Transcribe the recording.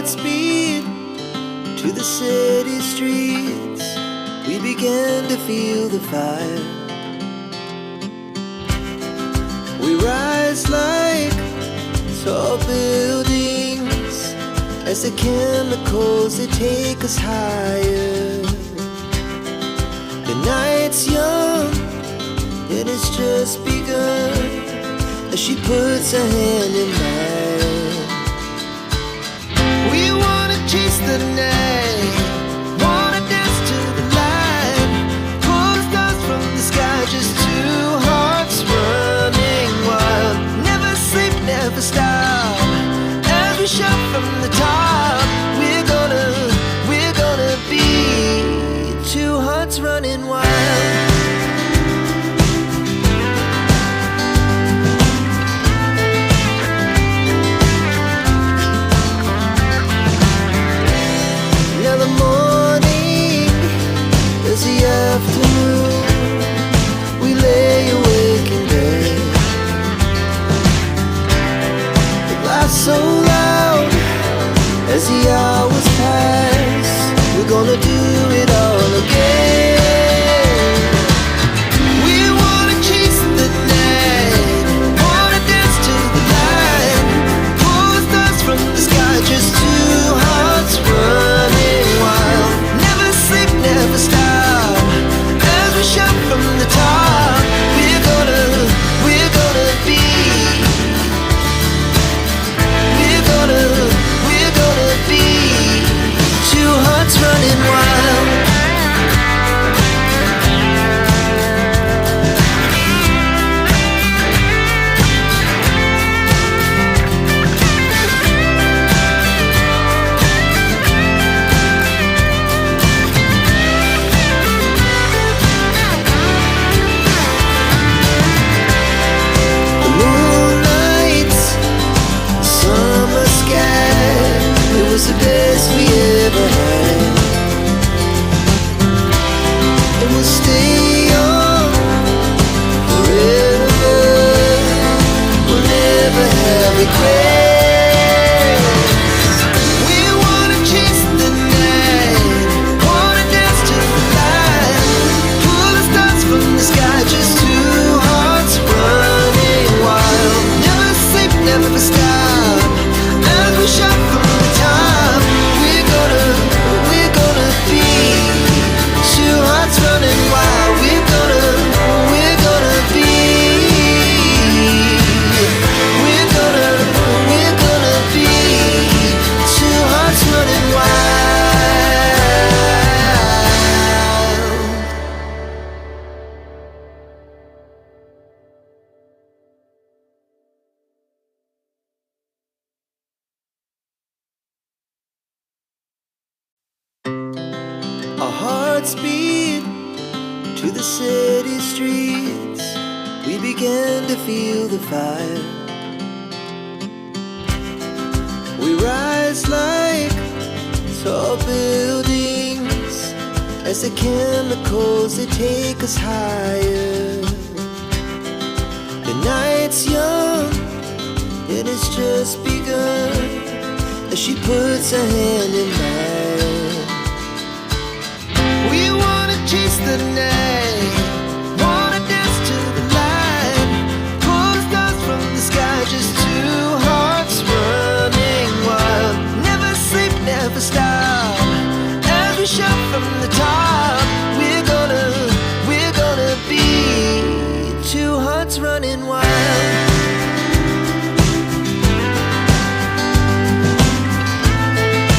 hearts beat to the city streets. We began to feel the fire. We rise like tall buildings as the chemicals, they take us higher. The night's young and it's just begun as she puts her hand in mine. We wanna chase the night, wanna dance to the light, pull the stars from the sky, just two hearts running wild. Never sleep, never stop, as we shout from the top. We're gonna be two hearts running wild. The afternoon, we lay awake in bed. The laughs so loud as the hours pass. We're gonna do it all again. We wanna chase the night, wanna dance to the light, pull the stars from the sky, just two hearts running wild. Never sleep, never stop, shout from the top. We're gonna be, we're gonna be two hearts running wild. It was the best we ever had. And we'll stay young forever. We'll never have regrets. We wanna chase the night, wanna dance to the light, pull the stars from the sky, just two hearts running wild. Never sleep, never stop, as we shout from the top. We're gonna be two hearts running wild. We're gonna be, we're gonna be two hearts running wild. Our hearts beat to the city streets. We began to feel the fire. We rise like tall buildings as the chemicals, they take us higher. The night's young and it's just begun as she puts her hand in mine. We wanna chase the night,